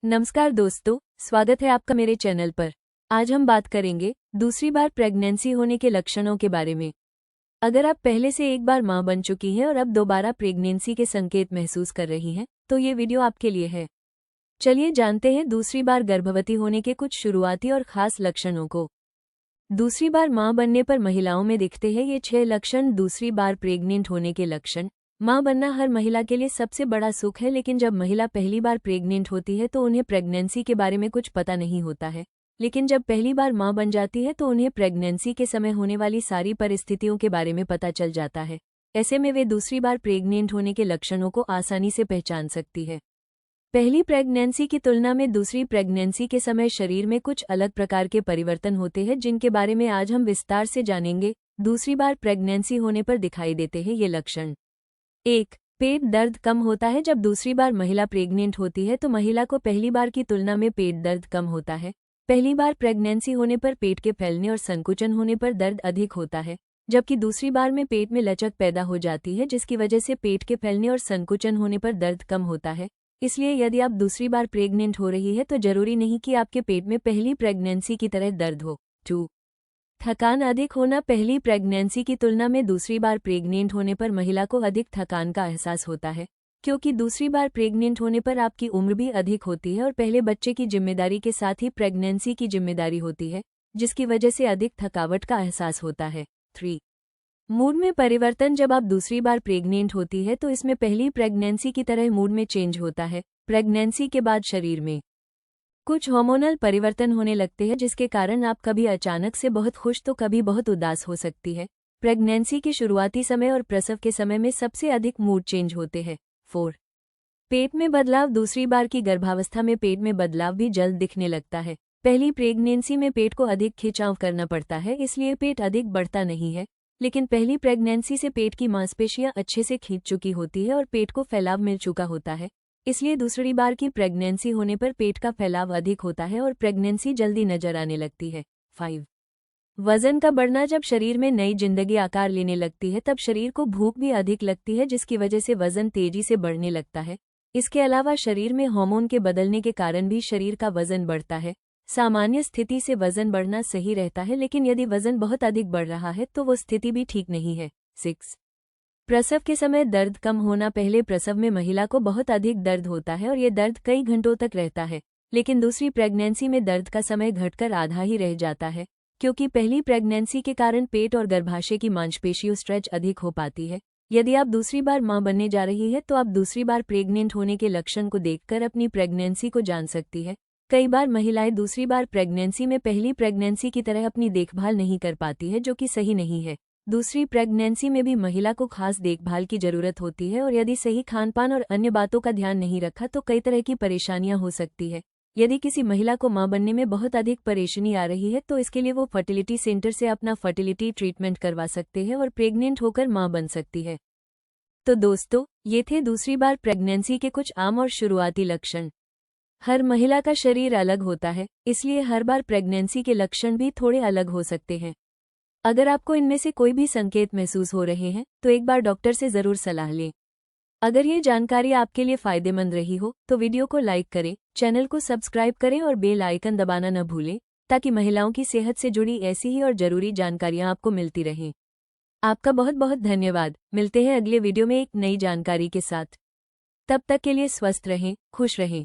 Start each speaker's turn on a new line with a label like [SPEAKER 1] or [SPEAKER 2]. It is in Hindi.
[SPEAKER 1] नमस्कार दोस्तों, स्वागत है आपका मेरे चैनल पर। आज हम बात करेंगे दूसरी बार प्रेगनेंसी होने के लक्षणों के बारे में। अगर आप पहले से एक बार मां बन चुकी हैं और अब दोबारा प्रेगनेंसी के संकेत महसूस कर रही हैं, तो ये वीडियो आपके लिए है। चलिए जानते हैं दूसरी बार गर्भवती होने के कुछ शुरुआती और खास लक्षणों को। दूसरी बार मां बनने पर महिलाओं में दिखते हैं ये 6 लक्षण। दूसरी बार प्रेग्नेंट होने के लक्षण। मां बनना हर महिला के लिए सबसे बड़ा सुख है, लेकिन जब महिला पहली बार प्रेग्नेंट होती है तो उन्हें प्रेगनेंसी के बारे में कुछ पता नहीं होता है। लेकिन जब पहली बार मां बन जाती है तो उन्हें प्रेगनेंसी के समय होने वाली सारी परिस्थितियों के बारे में पता चल जाता है। ऐसे में वे दूसरी बार प्रेग्नेंट होने के लक्षणों को आसानी से पहचान सकती है। पहली प्रेगनेंसी की तुलना में दूसरी प्रेगनेंसी के समय शरीर में कुछ अलग प्रकार के परिवर्तन होते हैं, जिनके बारे में आज हम विस्तार से जानेंगे। दूसरी बार प्रेगनेंसी होने पर दिखाई देते हैं ये लक्षण। 1. पेट दर्द कम होता है। जब दूसरी बार महिला प्रेग्नेंट होती है तो महिला को पहली बार की तुलना में पेट दर्द कम होता है। पहली बार प्रेगनेंसी होने पर पेट के फैलने और संकुचन होने पर दर्द अधिक होता है, जबकि दूसरी बार में पेट में लचक पैदा हो जाती है, जिसकी वजह से पेट के फैलने और संकुचन होने पर दर्द कम होता है। इसलिए यदि आप दूसरी बार प्रेग्नेंट हो रही है तो जरूरी नहीं कि आपके पेट में पहली प्रेगनेंसी की तरह दर्द हो। 2. थकान अधिक होना। पहली प्रेगनेंसी की तुलना में दूसरी बार प्रेग्नेंट होने पर महिला को अधिक थकान का एहसास होता है, क्योंकि दूसरी बार प्रेग्नेंट होने पर आपकी उम्र भी अधिक होती है और पहले बच्चे की जिम्मेदारी के साथ ही प्रेगनेंसी की जिम्मेदारी होती है, जिसकी वजह से अधिक थकावट का एहसास होता है। 3. मूड में परिवर्तन। जब आप दूसरी बार प्रेग्नेंट होती है तो इसमें पहली प्रेगनेंसी की तरह मूड में चेंज होता है। प्रेगनेंसी के बाद शरीर में कुछ हार्मोनल परिवर्तन होने लगते हैं, जिसके कारण आप कभी अचानक से बहुत खुश तो कभी बहुत उदास हो सकती है। प्रेगनेंसी के शुरुआती समय और प्रसव के समय में सबसे अधिक मूड चेंज होते हैं। 4. पेट में बदलाव। दूसरी बार की गर्भावस्था में पेट में बदलाव भी जल्द दिखने लगता है। पहली प्रेगनेंसी में पेट को अधिक खिंचाव करना पड़ता है, इसलिए पेट अधिक बढ़ता नहीं है, लेकिन पहली प्रेगनेंसी से पेट की मांसपेशियां अच्छे से खींच चुकी होती है और पेट को फैलाव मिल चुका होता है। इसलिए दूसरी बार की प्रेगनेंसी होने पर पेट का फैलाव अधिक होता है और प्रेगनेंसी जल्दी नजर आने लगती है। 5. वजन का बढ़ना। जब शरीर में नई जिंदगी आकार लेने लगती है तब शरीर को भूख भी अधिक लगती है, जिसकी वजह से वजन तेजी से बढ़ने लगता है। इसके अलावा शरीर में हार्मोन के बदलने के कारण भी शरीर का वजन बढ़ता है। सामान्य स्थिति से वजन बढ़ना सही रहता है, लेकिन यदि वजन बहुत अधिक बढ़ रहा है तो वो स्थिति भी ठीक नहीं है। 6. प्रसव के समय दर्द कम होना। पहले प्रसव में महिला को बहुत अधिक दर्द होता है और ये दर्द कई घंटों तक रहता है, लेकिन दूसरी प्रेगनेंसी में दर्द का समय घटकर आधा ही रह जाता है, क्योंकि पहली प्रेगनेंसी के कारण पेट और गर्भाशय की मांसपेशियों स्ट्रेच अधिक हो पाती है। यदि आप दूसरी बार मां बनने जा रही है तो आप दूसरी बार प्रेग्नेंट होने के लक्षण को देखकर अपनी प्रेगनेंसी को जान सकती है। कई बार महिलाएं दूसरी बार प्रेगनेंसी में पहली प्रेगनेंसी की तरह अपनी देखभाल नहीं कर पाती है, जो कि सही नहीं है। दूसरी प्रेगनेंसी में भी महिला को खास देखभाल की जरूरत होती है और यदि सही खानपान और अन्य बातों का ध्यान नहीं रखा तो कई तरह की परेशानियां हो सकती है। यदि किसी महिला को मां बनने में बहुत अधिक परेशानी आ रही है तो इसके लिए वो फर्टिलिटी सेंटर से अपना फर्टिलिटी ट्रीटमेंट करवा सकते हैं और प्रेग्नेंट होकर मां बन सकती है। तो दोस्तों, ये थे दूसरी बार प्रेगनेंसी के कुछ आम और शुरुआती लक्षण। हर महिला का शरीर अलग होता है, इसलिए हर बार प्रेगनेंसी के लक्षण भी थोड़े अलग हो सकते हैं। अगर आपको इनमें से कोई भी संकेत महसूस हो रहे हैं तो एक बार डॉक्टर से जरूर सलाह लें। अगर ये जानकारी आपके लिए फायदेमंद रही हो तो वीडियो को लाइक करें, चैनल को सब्सक्राइब करें और बेल आइकन दबाना न भूलें, ताकि महिलाओं की सेहत से जुड़ी ऐसी ही और जरूरी जानकारियां आपको मिलती रहें। आपका बहुत बहुत धन्यवाद। मिलते हैं अगले वीडियो में एक नई जानकारी के साथ। तब तक के लिए स्वस्थ रहें, खुश रहें।